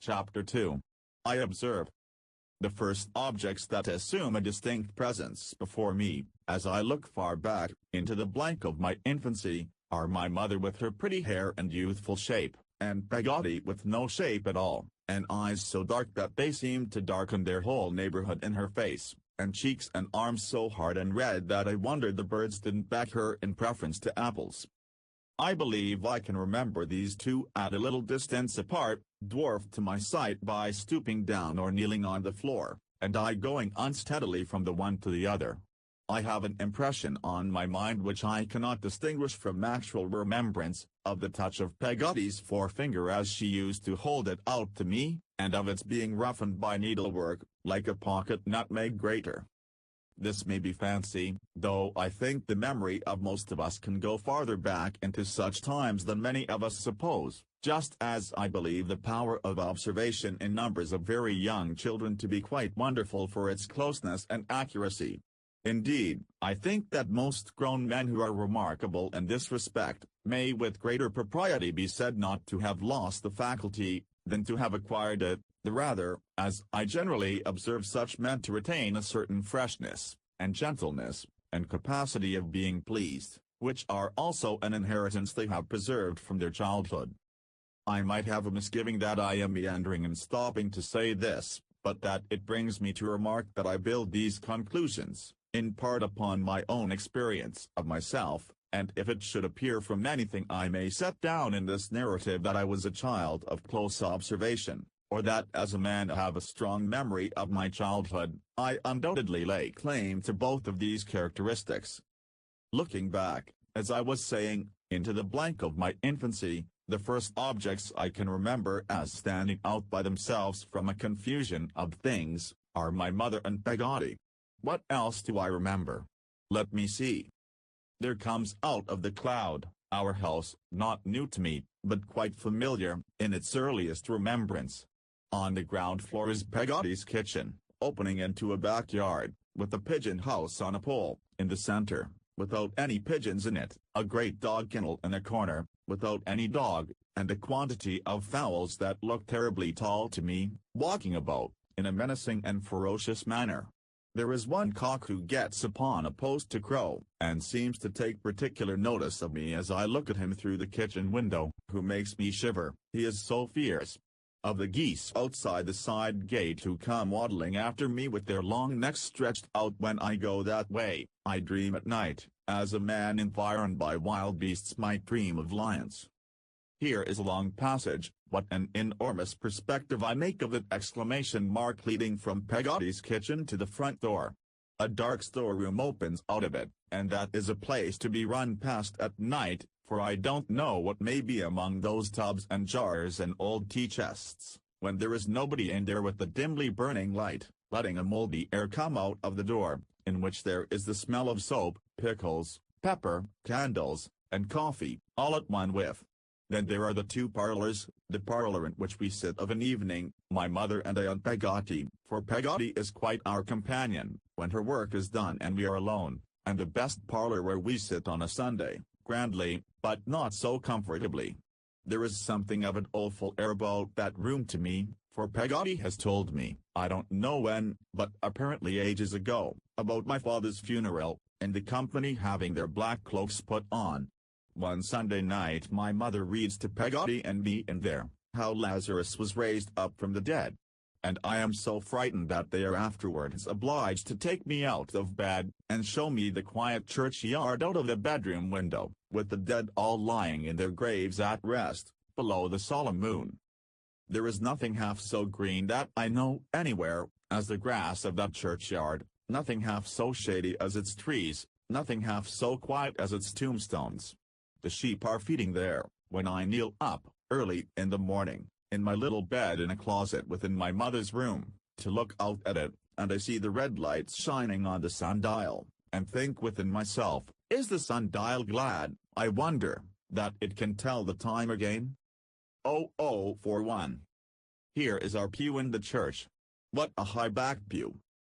Chapter 2. I observe. The first objects that assume a distinct presence before me, as I look far back, into the blank of my infancy, are my mother with her pretty hair and youthful shape, and Peggotty with no shape at all, and eyes so dark that they seemed to darken their whole neighborhood in her face, and cheeks and arms so hard and red that I wondered the birds didn't back her in preference to apples. I believe I can remember these two at a little distance apart, dwarfed to my sight by stooping down or kneeling on the floor, and I going unsteadily from the one to the other. I have an impression on my mind which I cannot distinguish from actual remembrance, of the touch of Peggotty's forefinger as she used to hold it out to me, and of its being roughened by needlework, like a pocket nutmeg grater. This may be fancy, though I think the memory of most of us can go farther back into such times than many of us suppose, just as I believe the power of observation in numbers of very young children to be quite wonderful for its closeness and accuracy. Indeed, I think that most grown men who are remarkable in this respect, may with greater propriety be said not to have lost the faculty, than to have acquired it, the rather, as I generally observe such men to retain a certain freshness, and gentleness, and capacity of being pleased, which are also an inheritance they have preserved from their childhood. I might have a misgiving that I am meandering and stopping to say this, but that it brings me to remark that I build these conclusions, in part upon my own experience of myself, and if it should appear from anything I may set down in this narrative that I was a child of close observation, or that as a man I have a strong memory of my childhood, I undoubtedly lay claim to both of these characteristics. Looking back, as I was saying, into the blank of my infancy, the first objects I can remember as standing out by themselves from a confusion of things, are my mother and Peggotty. What else do I remember? Let me see. There comes out of the cloud, our house, not new to me, but quite familiar, in its earliest remembrance. On the ground floor is Peggotty's kitchen, opening into a backyard, with a pigeon house on a pole, in the center, without any pigeons in it, a great dog kennel in a corner, without any dog, and a quantity of fowls that look terribly tall to me, walking about, in a menacing and ferocious manner. There is one cock who gets upon a post to crow, and seems to take particular notice of me as I look at him through the kitchen window, who makes me shiver, he is so fierce. Of the geese outside the side gate who come waddling after me with their long necks stretched out when I go that way, I dream at night, as a man environed by wild beasts might dream of lions. Here is a long passage, what an enormous perspective I make of it! Leading from Peggotty's kitchen to the front door. A dark storeroom opens out of it, and that is a place to be run past at night, for I don't know what may be among those tubs and jars and old tea chests, when there is nobody in there with the dimly burning light, letting a moldy air come out of the door, in which there is the smell of soap, pickles, pepper, candles, and coffee, all at one whiff. Then there are the two parlors, the parlor in which we sit of an evening, my mother and I and Peggotty, for Peggotty is quite our companion, when her work is done and we are alone, and the best parlor where we sit on a Sunday, grandly, but not so comfortably. There is something of an awful air about that room to me, for Peggotty has told me, I don't know when, but apparently ages ago, about my father's funeral, and the company having their black cloaks put on. One Sunday night my mother reads to Peggotty and me in there, how Lazarus was raised up from the dead. And I am so frightened that they are afterwards obliged to take me out of bed, and show me the quiet churchyard out of the bedroom window, with the dead all lying in their graves at rest, below the solemn moon. There is nothing half so green that I know anywhere, as the grass of that churchyard, nothing half so shady as its trees, nothing half so quiet as its tombstones. The sheep are feeding there, when I kneel up, early in the morning, in my little bed in a closet within my mother's room, to look out at it, and I see the red lights shining on the sundial, and think within myself, is the sundial glad, I wonder, that it can tell the time again? 0041. Here is our pew in the church. What a high-backed pew!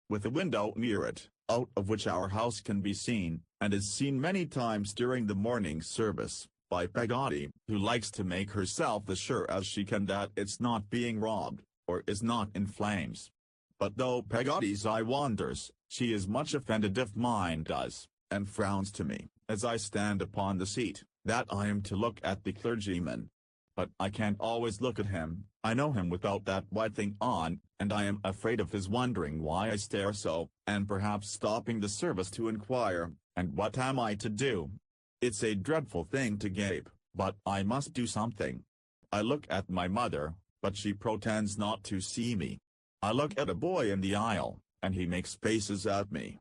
With a window near it, out of which our house can be seen, and is seen many times during the morning service, by Peggotty, who likes to make herself as sure as she can that it's not being robbed, or is not in flames. But though Peggotty's eye wanders, she is much offended if mine does, and frowns to me, as I stand upon the seat, that I am to look at the clergyman. But I can't always look at him, I know him without that white thing on, and I am afraid of his wondering why I stare so, and perhaps stopping the service to inquire, and what am I to do? It's a dreadful thing to gape, but I must do something. I look at my mother, but she pretends not to see me. I look at a boy in the aisle, and he makes faces at me.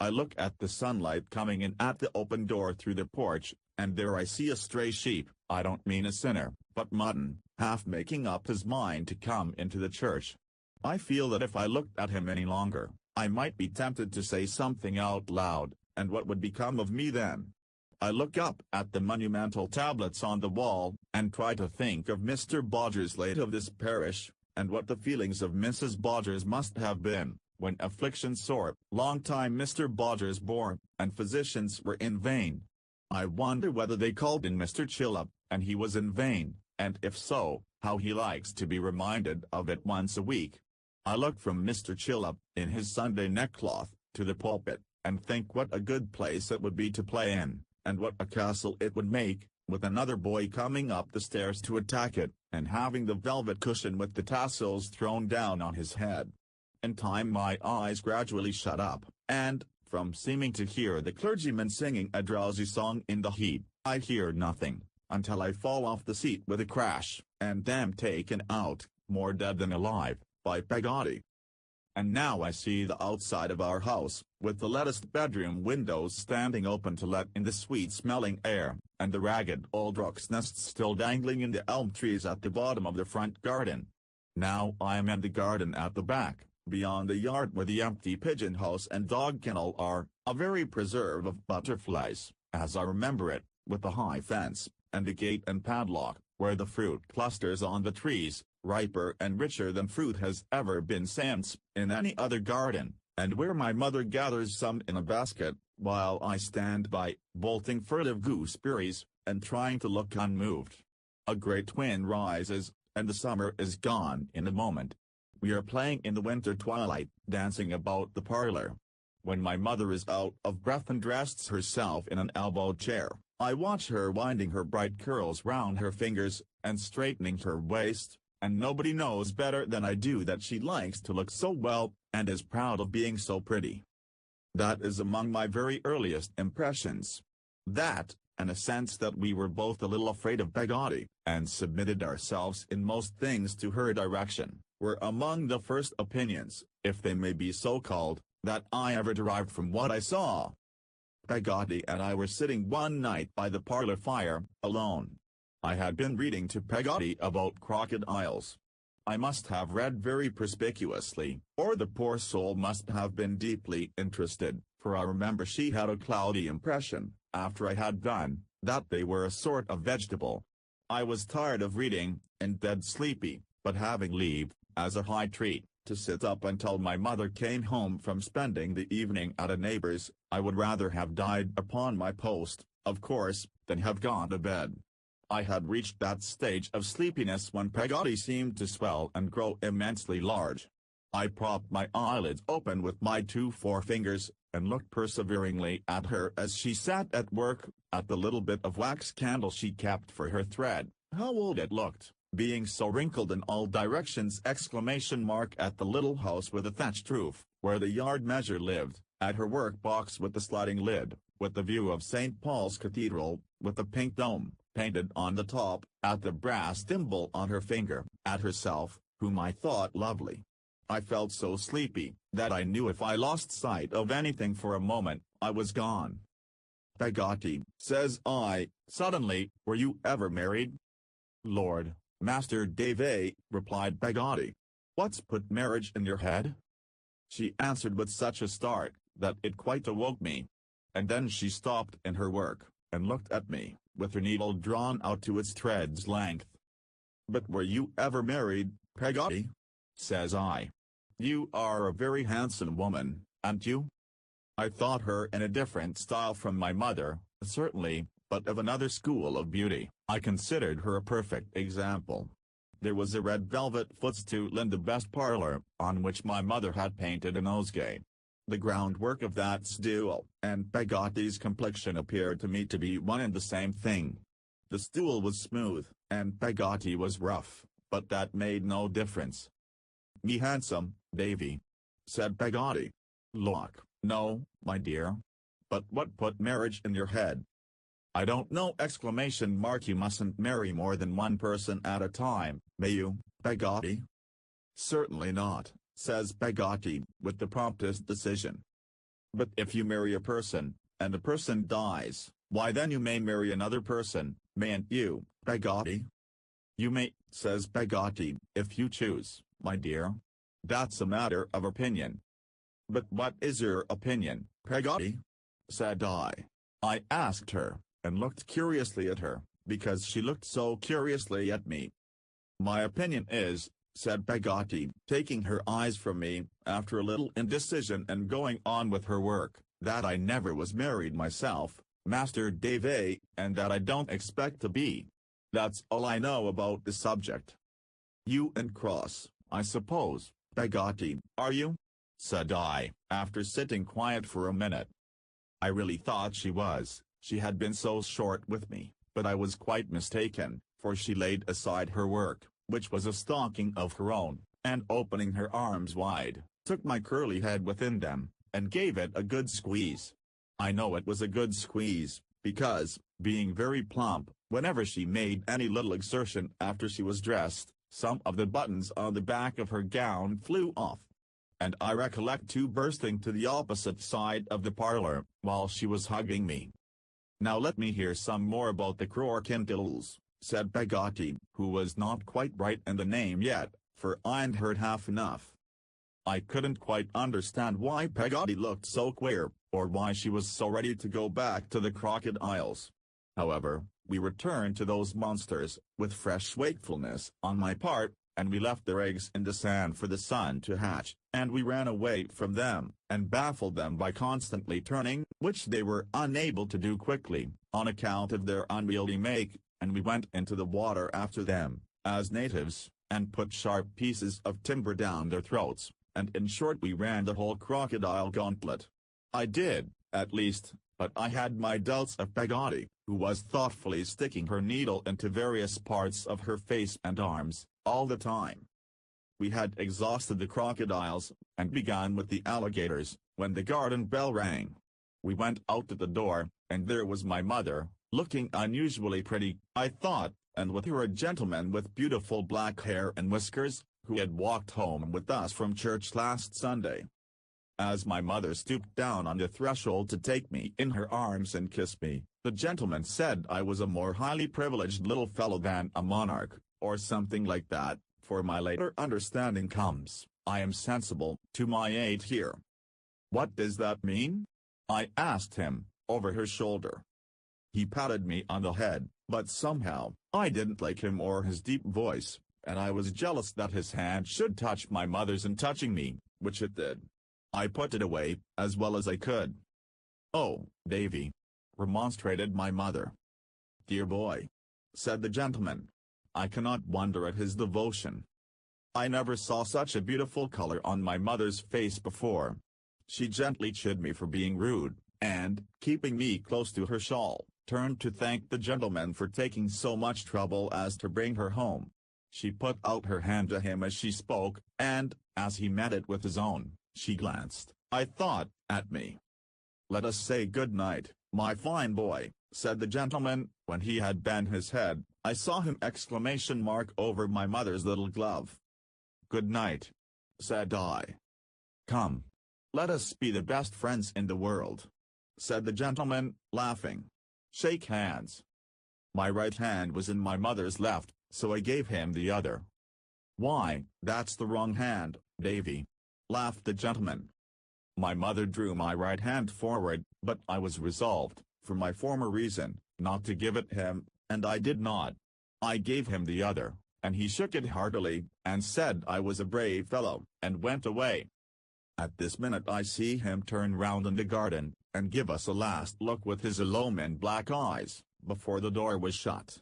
I look at the sunlight coming in at the open door through the porch, and there I see a stray sheep, I don't mean a sinner, but mutton, half making up his mind to come into the church. I feel that if I looked at him any longer, I might be tempted to say something out loud, and what would become of me then? I look up at the monumental tablets on the wall, and try to think of Mr. Bodgers late of this parish, and what the feelings of Mrs. Bodgers must have been, when affliction sore, long time Mr. Bodgers bore, and physicians were in vain. I wonder whether they called in Mr. Chillip, and he was in vain, and if so, how he likes to be reminded of it once a week. I look from Mr. Chillip, in his Sunday neckcloth, to the pulpit, and think what a good place it would be to play in, and what a castle it would make, with another boy coming up the stairs to attack it, and having the velvet cushion with the tassels thrown down on his head. In time my eyes gradually shut up, and, from seeming to hear the clergyman singing a drowsy song in the heat, I hear nothing, until I fall off the seat with a crash, and am taken out, more dead than alive, by Peggotty. And now I see the outside of our house, with the latticed bedroom windows standing open to let in the sweet-smelling air, and the ragged old rook's nests still dangling in the elm trees at the bottom of the front garden. Now I am in the garden at the back, beyond the yard where the empty pigeon house and dog kennel are, a very preserve of butterflies, as I remember it, with the high fence, and the gate and padlock, where the fruit clusters on the trees, riper and richer than fruit has ever been since, in any other garden, and where my mother gathers some in a basket, while I stand by, bolting furtive gooseberries, and trying to look unmoved. A great wind rises, and the summer is gone in a moment. We are playing in the winter twilight, dancing about the parlor. When my mother is out of breath and rests herself in an elbow chair, I watch her winding her bright curls round her fingers, and straightening her waist, and nobody knows better than I do that she likes to look so well, and is proud of being so pretty. That is among my very earliest impressions. That, and a sense that we were both a little afraid of Peggotty, and submitted ourselves in most things to her direction, were among the first opinions, if they may be so called, that I ever derived from what I saw. Peggotty and I were sitting one night by the parlor fire, alone. I had been reading to Peggotty about crocodiles. I must have read very perspicuously, or the poor soul must have been deeply interested, for I remember she had a cloudy impression, after I had done, that they were a sort of vegetable. I was tired of reading, and dead sleepy, but having leave, as a high treat, to sit up until my mother came home from spending the evening at a neighbor's, I would rather have died upon my post, of course, than have gone to bed. I had reached that stage of sleepiness when Peggotty seemed to swell and grow immensely large. I propped my eyelids open with my 2 forefingers, and looked perseveringly at her as she sat at work, at the little bit of wax candle she kept for her thread. How old it looked, being so wrinkled in all directions! At the little house with a thatched roof, where the yard measure lived, at her work box with the sliding lid, with the view of St. Paul's Cathedral, with the pink dome, painted on the top, at the brass thimble on her finger, at herself, whom I thought lovely. I felt so sleepy, that I knew if I lost sight of anything for a moment, I was gone. "Peggotty," says I, suddenly, "were you ever married?" "Lord, Master Davy," replied Peggotty. "What's put marriage in your head?" She answered with such a start, that it quite awoke me. And then she stopped in her work, and looked at me, with her needle drawn out to its thread's length. "But were you ever married, Peggotty?" says I. "You are a very handsome woman, aren't you?" I thought her in a different style from my mother, certainly, but of another school of beauty. I considered her a perfect example. There was a red velvet footstool in the best parlor, on which my mother had painted a nosegay. The groundwork of that stool and Pegotti's complexion appeared to me to be one and the same thing. The stool was smooth, and Pegotti was rough, but that made no difference. "Me handsome, Davy," said Pegotti. "Look, no, my dear. But what put marriage in your head?" "I don't know!" ! You mustn't marry more than one person at a time, may you, Pegotti?" "Certainly not," says Pegotti, with the promptest decision. "But if you marry a person, and the person dies, why then you may marry another person, mayn't you, Pegotti?" "You may," says Pegotti, "if you choose, my dear. That's a matter of opinion." "But what is your opinion, Pegotti?" said I. I asked her, and looked curiously at her, because she looked so curiously at me. "My opinion is," said Pegotti, taking her eyes from me, after a little indecision and going on with her work, "that I never was married myself, Master Davy, and that I don't expect to be. That's all I know about the subject." "You and Cross, I suppose, Pegotti, are you?" said I, after sitting quiet for a minute. I really thought she was. She had been so short with me, but I was quite mistaken, for she laid aside her work, which was a stocking of her own, and opening her arms wide, took my curly head within them, and gave it a good squeeze. I know it was a good squeeze, because, being very plump, whenever she made any little exertion after she was dressed, some of the buttons on the back of her gown flew off. And I recollect too bursting to the opposite side of the parlor, while she was hugging me. "Now let me hear some more about the Croquintilles," said Pegotti, who was not quite right in the name yet, for I'd heard half enough. I couldn't quite understand why Pegotti looked so queer, or why she was so ready to go back to the crocodiles. However, we returned to those monsters, with fresh wakefulness on my part, and we left their eggs in the sand for the sun to hatch, and we ran away from them, and baffled them by constantly turning, which they were unable to do quickly, on account of their unwieldy make, and we went into the water after them, as natives, and put sharp pieces of timber down their throats, and in short we ran the whole crocodile gauntlet. I did, at least, but I had my doubts of Pegotti, who was thoughtfully sticking her needle into various parts of her face and arms, all the time. We had exhausted the crocodiles, and begun with the alligators, when the garden bell rang. We went out at the door, and there was my mother, looking unusually pretty, I thought, and with her a gentleman with beautiful black hair and whiskers, who had walked home with us from church last Sunday. As my mother stooped down on the threshold to take me in her arms and kiss me, the gentleman said I was a more highly privileged little fellow than a monarch, or something like that, for my later understanding comes, I am sensible, to my aid here. "What does that mean?" I asked him, over her shoulder. He patted me on the head, but somehow, I didn't like him or his deep voice, and I was jealous that his hand should touch my mother's in touching me, which it did. I put it away, as well as I could. "Oh, Davy," remonstrated my mother. "Dear boy," said the gentleman. I cannot wonder at his devotion. I never saw such a beautiful color on my mother's face before. She gently chid me for being rude, and, keeping me close to her shawl, turned to thank the gentleman for taking so much trouble as to bring her home. She put out her hand to him as she spoke, and, as he met it with his own, she glanced, I thought, at me. "Let us say good night, my fine boy," said the gentleman. When he had bent his head, I saw him exclamation mark over my mother's little glove. "Good night," said I. "Come. Let us be the best friends in the world," said the gentleman, laughing. "Shake hands." My right hand was in my mother's left, so I gave him the other. "Why, that's the wrong hand, Davy," laughed the gentleman. My mother drew my right hand forward, but I was resolved, for my former reason, not to give it him, and I did not. I gave him the other, and he shook it heartily, and said I was a brave fellow, and went away. At this minute I see him turn round in the garden, and give us a last look with his illumined black eyes, before the door was shut.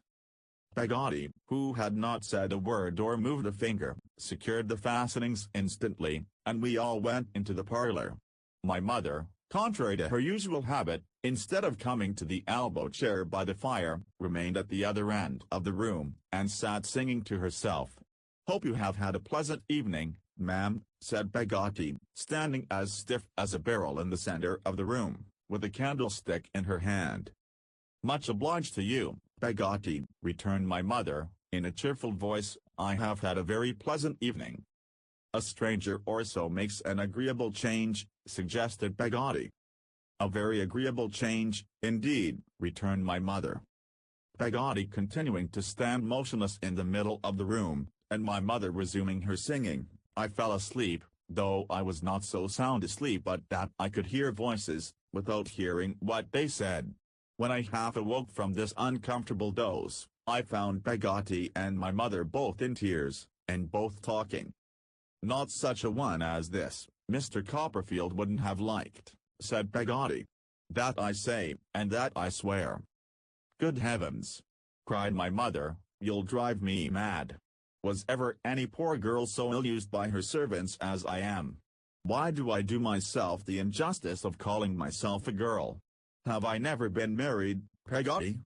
Peggotty, who had not said a word or moved a finger, secured the fastenings instantly, and we all went into the parlor. My mother, contrary to her usual habit, instead of coming to the elbow chair by the fire, remained at the other end of the room, and sat singing to herself. "Hope you have had a pleasant evening, ma'am," said Peggotty, standing as stiff as a barrel in the center of the room, with a candlestick in her hand. "Much obliged to you, Peggotty," returned my mother, in a cheerful voice. "I have had a very pleasant evening." "A stranger or so makes an agreeable change," suggested Peggotty. "A very agreeable change, indeed," returned my mother. Peggotty continuing to stand motionless in the middle of the room, and my mother resuming her singing, I fell asleep, though I was not so sound asleep but that I could hear voices, without hearing what they said. When I half awoke from this uncomfortable doze, I found Peggotty and my mother both in tears, and both talking. "Not such a one as this, Mr. Copperfield wouldn't have liked," said Peggotty. "That I say, and that I swear." "Good heavens!" cried my mother, "you'll drive me mad. Was ever any poor girl so ill-used by her servants as I am? Why do I do myself the injustice of calling myself a girl? Have I never been married, Peggotty?"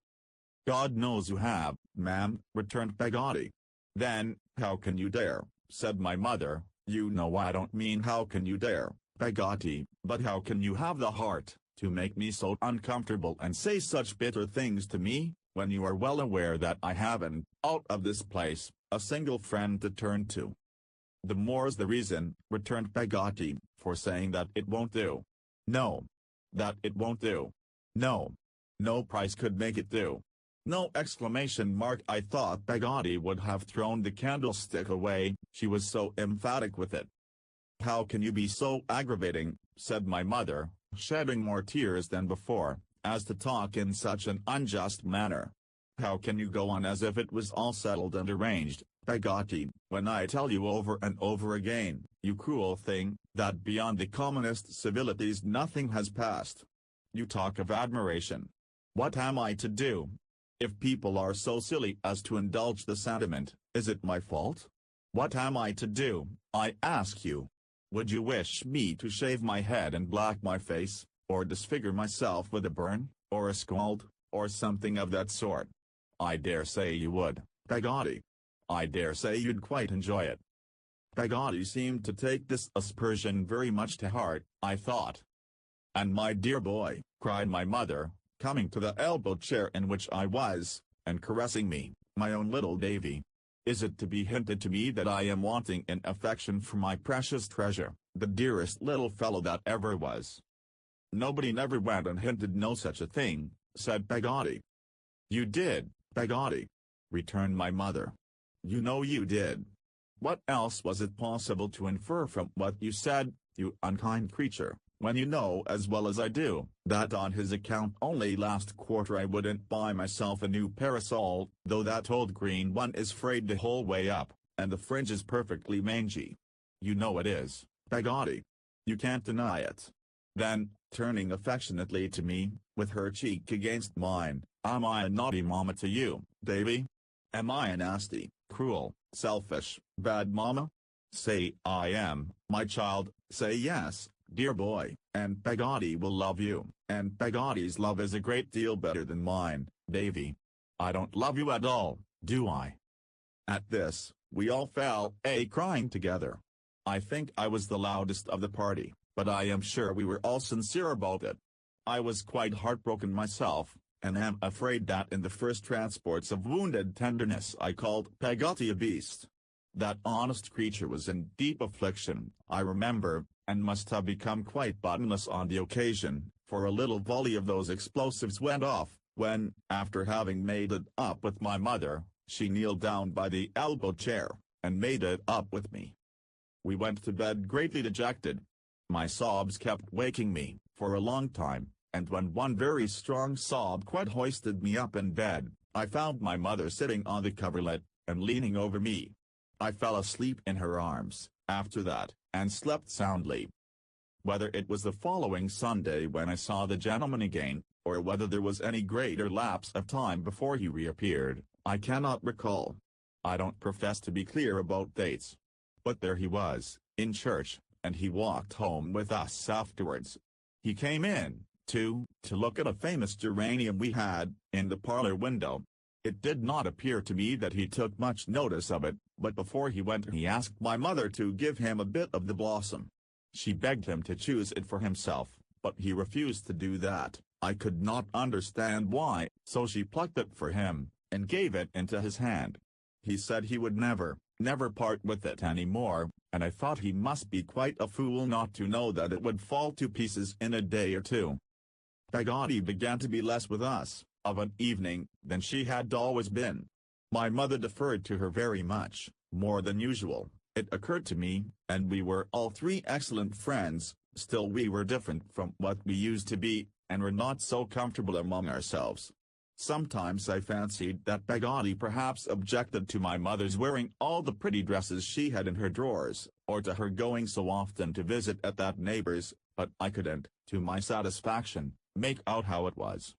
"God knows you have, ma'am," returned Peggotty. "Then, how can you dare?" said my mother. "You know I don't mean how can you dare, Peggotty, but how can you have the heart to make me so uncomfortable and say such bitter things to me, when you are well aware that I haven't, out of this place, a single friend to turn to?" "The more's the reason," returned Peggotty, "for saying that it won't do. No. That it won't do. No. No price could make it do. No!" I thought Peggotty would have thrown the candlestick away, she was so emphatic with it. "How can you be so aggravating," said my mother, shedding more tears than before, "as to talk in such an unjust manner? How can you go on as if it was all settled and arranged, Peggotty, when I tell you over and over again, you cruel thing, that beyond the commonest civilities nothing has passed? You talk of admiration. What am I to do? If people are so silly as to indulge the sentiment, is it my fault? What am I to do, I ask you? Would you wish me to shave my head and black my face, or disfigure myself with a burn, or a scald, or something of that sort? I dare say you would, Peggotty. I dare say you'd quite enjoy it." Peggotty seemed to take this aspersion very much to heart, I thought. "And my dear boy," cried my mother, coming to the elbow chair in which I was, and caressing me, "my own little Davy, is it to be hinted to me that I am wanting in affection for my precious treasure, the dearest little fellow that ever was?" "Nobody never went and hinted no such a thing," said Peggotty. "You did, Peggotty," returned my mother. "You know you did. What else was it possible to infer from what you said, you unkind creature, when you know as well as I do, that on his account only last quarter I wouldn't buy myself a new parasol, though that old green one is frayed the whole way up, and the fringe is perfectly mangy. You know it is, Peggotty. You can't deny it." Then, turning affectionately to me, with her cheek against mine, "Am I a naughty mamma to you, Davy? Am I a nasty, cruel, selfish, bad mamma? Say I am, my child, say yes, dear boy, and Peggotty will love you, and Peggotty's love is a great deal better than mine, Davy. I don't love you at all, do I?" At this, we all fell a-crying together. I think I was the loudest of the party, but I am sure we were all sincere about it. I was quite heartbroken myself, and am afraid that in the first transports of wounded tenderness I called Peggotty a beast. That honest creature was in deep affliction, I remember, and must have become quite bottomless on the occasion, for a little volley of those explosives went off, when, after having made it up with my mother, she kneeled down by the elbow chair, and made it up with me. We went to bed greatly dejected. My sobs kept waking me, for a long time, and when one very strong sob quite hoisted me up in bed, I found my mother sitting on the coverlet, and leaning over me. I fell asleep in her arms, after that, and slept soundly. Whether it was the following Sunday when I saw the gentleman again, or whether there was any greater lapse of time before he reappeared, I cannot recall. I don't profess to be clear about dates. But there he was, in church, and he walked home with us afterwards. He came in, too, to look at a famous geranium we had, in the parlor window. It did not appear to me that he took much notice of it, but before he went he asked my mother to give him a bit of the blossom. She begged him to choose it for himself, but he refused to do that. I could not understand why, so she plucked it for him, and gave it into his hand. He said he would never part with it any more, and I thought he must be quite a fool not to know that it would fall to pieces in a day or two. Peggotty began to be less with us, of an evening, than she had always been. My mother deferred to her very much, more than usual, it occurred to me, and we were all three excellent friends, still we were different from what we used to be, and were not so comfortable among ourselves. Sometimes I fancied that Peggotty perhaps objected to my mother's wearing all the pretty dresses she had in her drawers, or to her going so often to visit at that neighbor's, but I couldn't, to my satisfaction, make out how it was.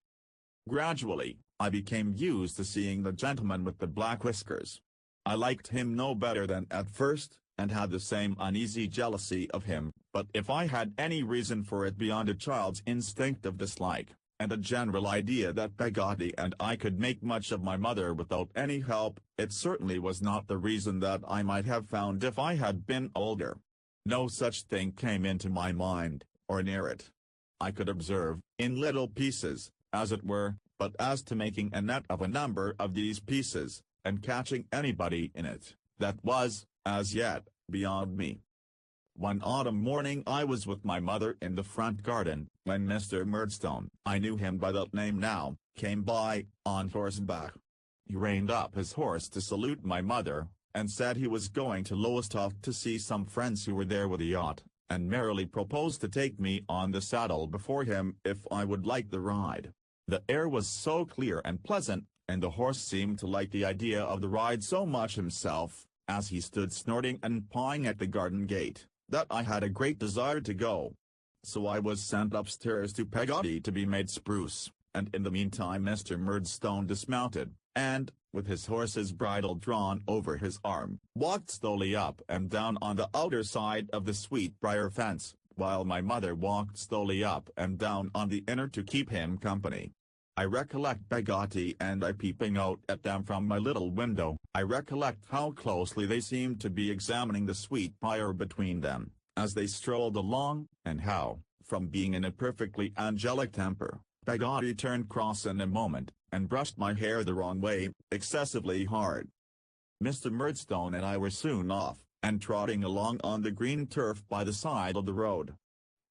Gradually, I became used to seeing the gentleman with the black whiskers. I liked him no better than at first, and had the same uneasy jealousy of him, but if I had any reason for it beyond a child's instinct of dislike, and a general idea that Peggotty and I could make much of my mother without any help, it certainly was not the reason that I might have found if I had been older. No such thing came into my mind, or near it. I could observe, in little pieces, as it were, but as to making a net of a number of these pieces, and catching anybody in it, that was, as yet, beyond me. One autumn morning I was with my mother in the front garden, when Mr. Murdstone, I knew him by that name now, came by, on horseback. He reined up his horse to salute my mother, and said he was going to Lowestoft to see some friends who were there with a yacht, and merrily proposed to take me on the saddle before him if I would like the ride. The air was so clear and pleasant, and the horse seemed to like the idea of the ride so much himself, as he stood snorting and pawing at the garden gate, that I had a great desire to go. So I was sent upstairs to Peggotty to be made spruce, and in the meantime Mr. Murdstone dismounted, and, with his horse's bridle drawn over his arm, walked slowly up and down on the outer side of the sweetbriar fence, while my mother walked slowly up and down on the inner to keep him company. I recollect Peggotty and I peeping out at them from my little window. I recollect how closely they seemed to be examining the sweetbriar between them, as they strolled along, and how, from being in a perfectly angelic temper, Peggotty turned cross in a moment, and brushed my hair the wrong way, excessively hard. Mr. Murdstone and I were soon off, and trotting along on the green turf by the side of the road.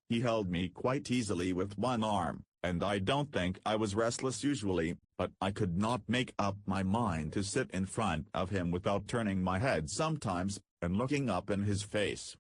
He held me quite easily with one arm, and I don't think I was restless usually, but I could not make up my mind to sit in front of him without turning my head sometimes, and looking up in his face.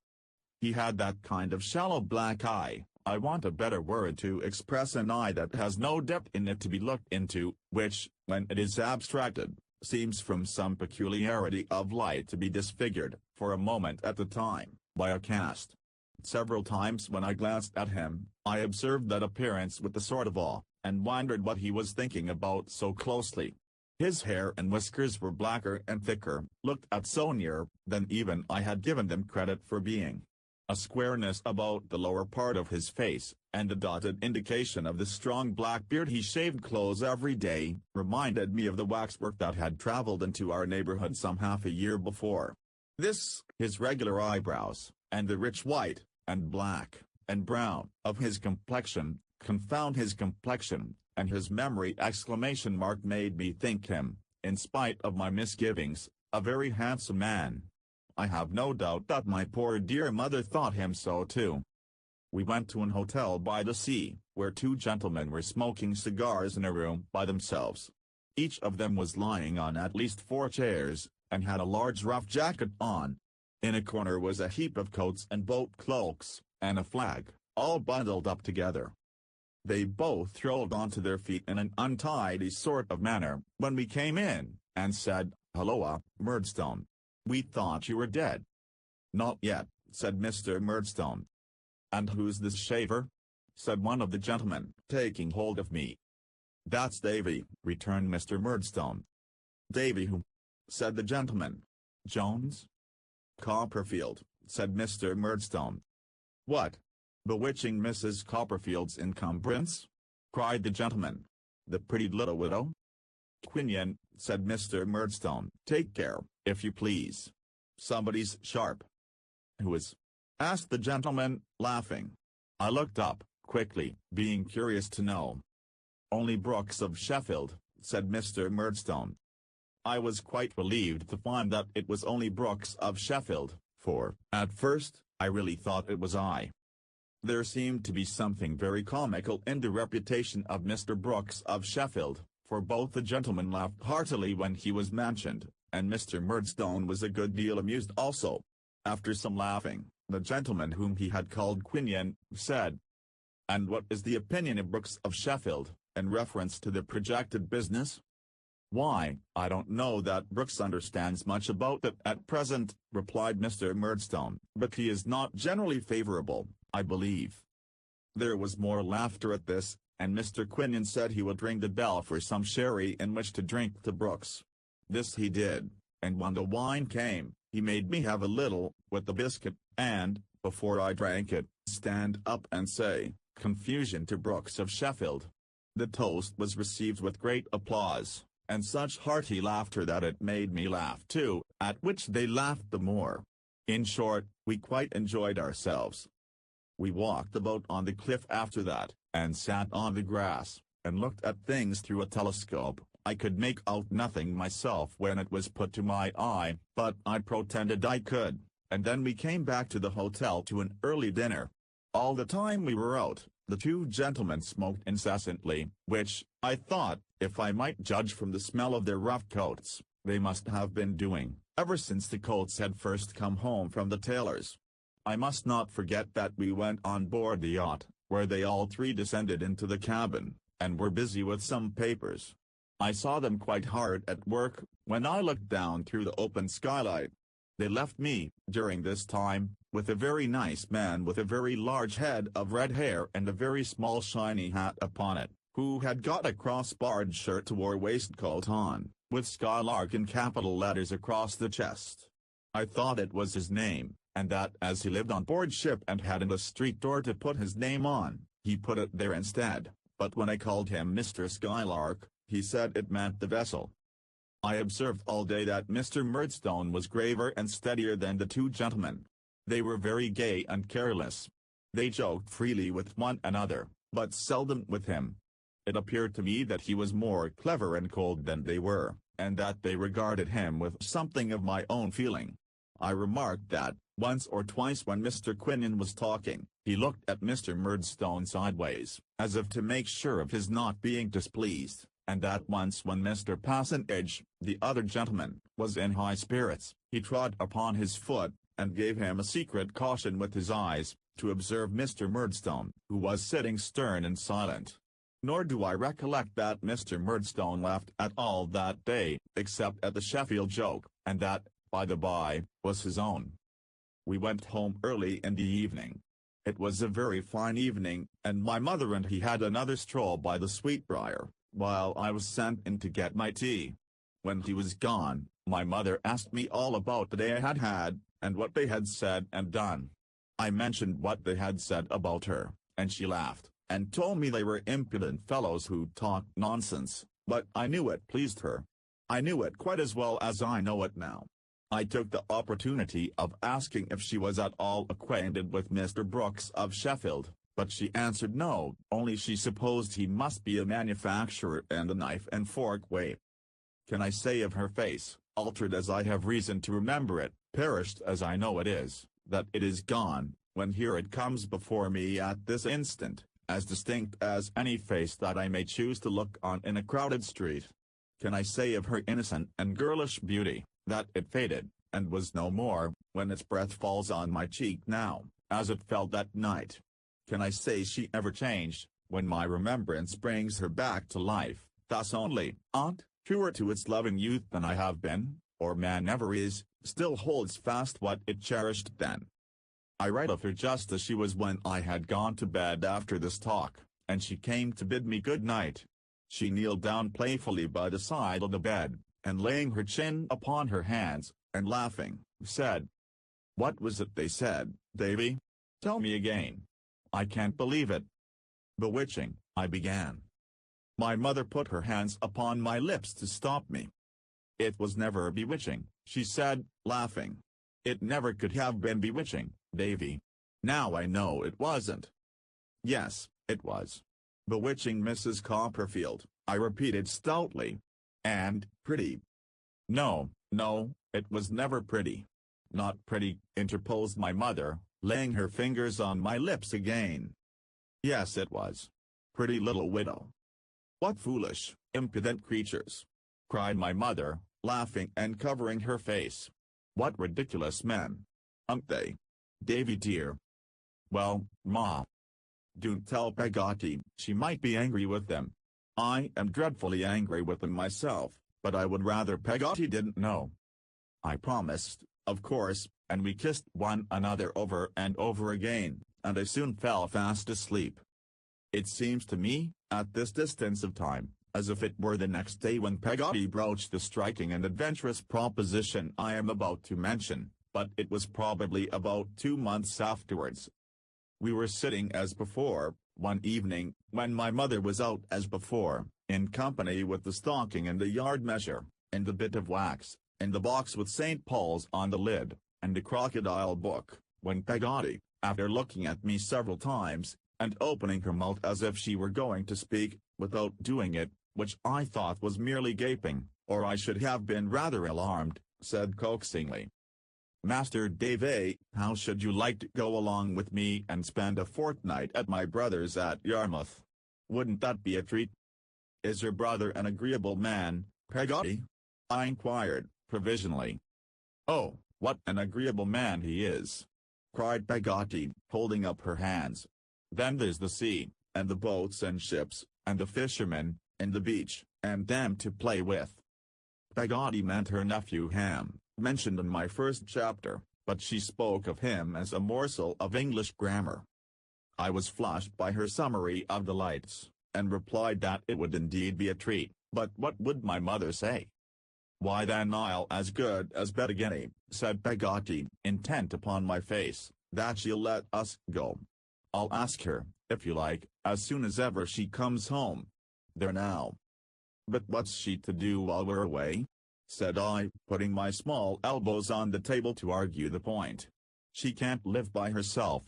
He had that kind of shallow black eye, I want a better word to express an eye that has no depth in it to be looked into, which, when it is abstracted, seems from some peculiarity of light to be disfigured, for a moment at a time, by a cast. Several times when I glanced at him, I observed that appearance with a sort of awe, and wondered what he was thinking about so closely. His hair and whiskers were blacker and thicker, looked at so near, than even I had given them credit for being. A squareness about the lower part of his face, and a dotted indication of the strong black beard he shaved close every day, reminded me of the waxwork that had traveled into our neighborhood some half a year before. This, his regular eyebrows, and the rich white, and black, and brown, of his complexion, confound his complexion, and his memory exclamation mark made me think him, in spite of my misgivings, a very handsome man. I have no doubt that my poor dear mother thought him so too. We went to an hotel by the sea, where two gentlemen were smoking cigars in a room by themselves. Each of them was lying on at least 4 chairs, and had a large rough jacket on. In a corner was a heap of coats and boat cloaks, and a flag, all bundled up together. They both rolled onto their feet in an untidy sort of manner, when we came in, and said, "Hulloa, Murdstone. We thought you were dead." "Not yet," said Mr. Murdstone. "And who's this shaver?" said one of the gentlemen, taking hold of me. "That's Davy," returned Mr. Murdstone. "Davy who?" said the gentleman. "Jones?" "Copperfield," said Mr. Murdstone. "What? Bewitching Mrs. Copperfield's encumbrance?" cried the gentleman. "The pretty little widow?" "Quinion," said Mr. Murdstone. "Take care, if you please. Somebody's sharp." "Who is?" asked the gentleman, laughing. I looked up, quickly, being curious to know. "Only Brooks of Sheffield," said Mr. Murdstone. I was quite relieved to find that it was only Brooks of Sheffield, for, at first, I really thought it was I. There seemed to be something very comical in the reputation of Mr. Brooks of Sheffield, for both the gentlemen laughed heartily when he was mentioned, and Mr. Murdstone was a good deal amused also. After some laughing, the gentleman whom he had called Quinion, said, "And what is the opinion of Brooks of Sheffield, in reference to the projected business?" "Why, I don't know that Brooks understands much about it at present," replied Mr. Murdstone, "but he is not generally favorable, I believe." There was more laughter at this, and Mr. Quinion said he would ring the bell for some sherry in which to drink to Brooks. This he did, and when the wine came, he made me have a little, with the biscuit, and, before I drank it, stand up and say, "Confusion to Brooks of Sheffield." The toast was received with great applause, and such hearty laughter that it made me laugh too, at which they laughed the more. In short, we quite enjoyed ourselves. We walked about on the cliff after that, and sat on the grass, and looked at things through a telescope. I could make out nothing myself when it was put to my eye, but I pretended I could, and then we came back to the hotel to an early dinner. All the time we were out, the two gentlemen smoked incessantly, which, I thought, if I might judge from the smell of their rough coats, they must have been doing, ever since the coats had first come home from the tailor's. I must not forget that we went on board the yacht, where they all three descended into the cabin, and were busy with some papers. I saw them quite hard at work, when I looked down through the open skylight. They left me, during this time, with a very nice man with a very large head of red hair and a very small shiny hat upon it, who had got a cross-barred shirt or waistcoat on, with Skylark in capital letters across the chest. I thought it was his name, and that as he lived on board ship and hadn't a street door to put his name on, he put it there instead, but when I called him Mr. Skylark, he said it meant the vessel. I observed all day that Mr. Murdstone was graver and steadier than the two gentlemen. They were very gay and careless. They joked freely with one another, but seldom with him. It appeared to me that he was more clever and cold than they were, and that they regarded him with something of my own feeling. I remarked that, once or twice when Mr. Quinion was talking, he looked at Mr. Murdstone sideways, as if to make sure of his not being displeased, and that once when Mr. Passengage, the other gentleman, was in high spirits, he trod upon his foot, and gave him a secret caution with his eyes, to observe Mr. Murdstone, who was sitting stern and silent. Nor do I recollect that Mr. Murdstone laughed at all that day, except at the Sheffield joke, and that, by the by, was his own. We went home early in the evening. It was a very fine evening, and my mother and he had another stroll by the Sweetbriar, while I was sent in to get my tea. When he was gone, my mother asked me all about the day I had had, and what they had said and done. I mentioned what they had said about her, and she laughed, and told me they were impudent fellows who talked nonsense, but I knew it pleased her. I knew it quite as well as I know it now. I took the opportunity of asking if she was at all acquainted with Mr. Brooks of Sheffield, but she answered no, only she supposed he must be a manufacturer and a knife and fork way. Can I say of her face, altered as I have reason to remember it, perished as I know it is, that it is gone, when here it comes before me at this instant, as distinct as any face that I may choose to look on in a crowded street? Can I say of her innocent and girlish beauty, that it faded, and was no more, when its breath falls on my cheek now, as it fell that night? Can I say she ever changed, when my remembrance brings her back to life, thus only, aunt, truer to its loving youth than I have been, or man ever is, still holds fast what it cherished then? I read of her just as she was when I had gone to bed after this talk, and she came to bid me good night. She kneeled down playfully by the side of the bed, and laying her chin upon her hands, and laughing, said, "What was it they said, Davy? Tell me again. I can't believe it." "Bewitching," I began. My mother put her hands upon my lips to stop me. "It was never bewitching," she said, laughing. "It never could have been bewitching, Davy. Now I know it wasn't." "Yes, it was. Bewitching, Mrs. Copperfield," I repeated stoutly. "And pretty." "No, no, it was never pretty." "Not pretty," interposed my mother, laying her fingers on my lips again. "Yes, it was. Pretty little widow." "What foolish, impudent creatures!" cried my mother, laughing and covering her face. "What ridiculous men! Aren't they, Davy dear?" "Well, Ma, don't tell Peggotty, she might be angry with them. I am dreadfully angry with them myself, but I would rather Peggotty didn't know." I promised, of course, and we kissed one another over and over again, and I soon fell fast asleep. It seems to me, at this distance of time, as if it were the next day when Peggotty broached the striking and adventurous proposition I am about to mention, but it was probably about 2 months afterwards. We were sitting as before, one evening, when my mother was out as before, in company with the stocking and the yard measure, and the bit of wax, and the box with St. Paul's on the lid, and the crocodile book, when Peggotty, after looking at me several times, and opening her mouth as if she were going to speak, without doing it, which I thought was merely gaping, or I should have been rather alarmed, said coaxingly, "Master Davy, how should you like to go along with me and spend a fortnight at my brother's at Yarmouth? Wouldn't that be a treat?" "Is your brother an agreeable man, Peggotty?" I inquired, provisionally. "Oh, what an agreeable man he is!" cried Peggotty, holding up her hands. "Then there's the sea, and the boats and ships, and the fishermen, and the beach, and them to play with." Peggotty meant her nephew Ham, mentioned in my first chapter, but she spoke of him as a morsel of English grammar. I was flushed by her summary of the lights, and replied that it would indeed be a treat, but what would my mother say? "Why then I'll as good as bet a guinea," said Peggotty, intent upon my face, "that she'll let us go. I'll ask her, if you like, as soon as ever she comes home. There now." "But what's she to do while we're away?" said I, putting my small elbows on the table to argue the point. "She can't live by herself."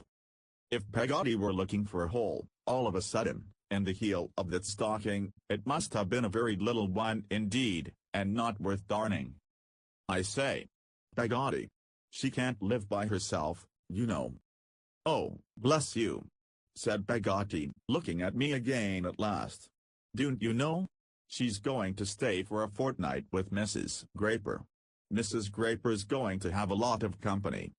If Peggotty were looking for a hole, all of a sudden, in the heel of that stocking, it must have been a very little one indeed, and not worth darning. "I say, Peggotty, she can't live by herself, you know." "Oh, bless you," said Peggotty, looking at me again at last. "Don't you know? She's going to stay for a fortnight with Mrs. Graper. Mrs. Graper's going to have a lot of company."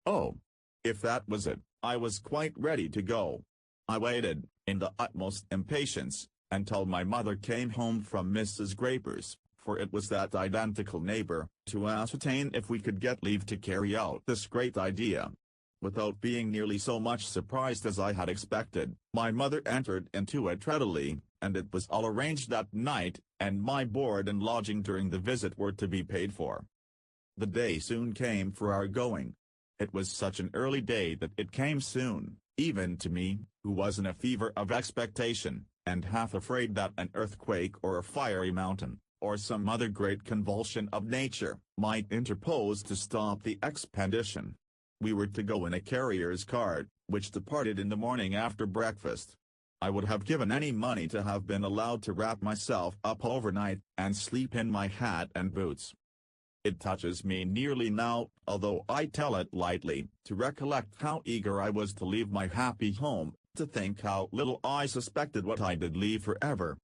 Oh, if that was it, I was quite ready to go. I waited, in the utmost impatience, until my mother came home from Mrs. Graper's, for it was that identical neighbor, to ascertain if we could get leave to carry out this great idea. Without being nearly so much surprised as I had expected, my mother entered into it readily, and it was all arranged that night, and my board and lodging during the visit were to be paid for. The day soon came for our going. It was such an early day that it came soon, even to me, who was in a fever of expectation, and half afraid that an earthquake or a fiery mountain, or some other great convulsion of nature, might interpose to stop the expedition. We were to go in a carrier's cart, which departed in the morning after breakfast. I would have given any money to have been allowed to wrap myself up overnight, and sleep in my hat and boots. It touches me nearly now, although I tell it lightly, to recollect how eager I was to leave my happy home, to think how little I suspected what I did leave forever.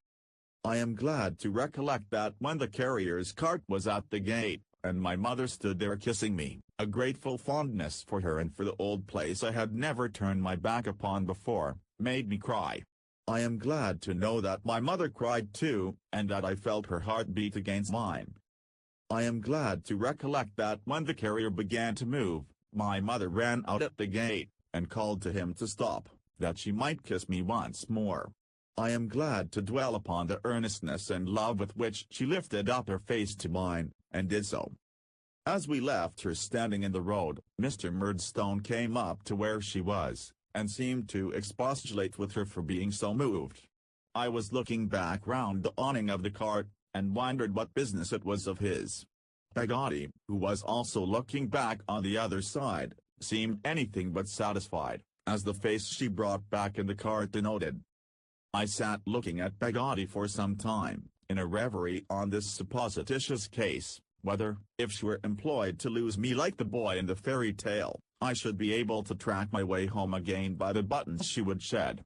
I am glad to recollect that when the carrier's cart was at the gate, and my mother stood there kissing me, a grateful fondness for her and for the old place I had never turned my back upon before, made me cry. I am glad to know that my mother cried too, and that I felt her heart beat against mine. I am glad to recollect that when the carrier began to move, My mother ran out at the gate, and called to him to stop, that she might kiss me once more. I am glad to dwell upon the earnestness and love with which she lifted up her face to mine, and did so. As we left her standing in the road, Mr. Murdstone came up to where she was, and seemed to expostulate with her for being so moved. I was looking back round the awning of the cart, and wondered what business it was of his. Peggotty, who was also looking back on the other side, seemed anything but satisfied, as the face she brought back in the cart denoted. I sat looking at Peggotty for some time, in a reverie on this supposititious case, whether, if she were employed to lose me like the boy in the fairy tale, I should be able to track my way home again by the buttons she would shed.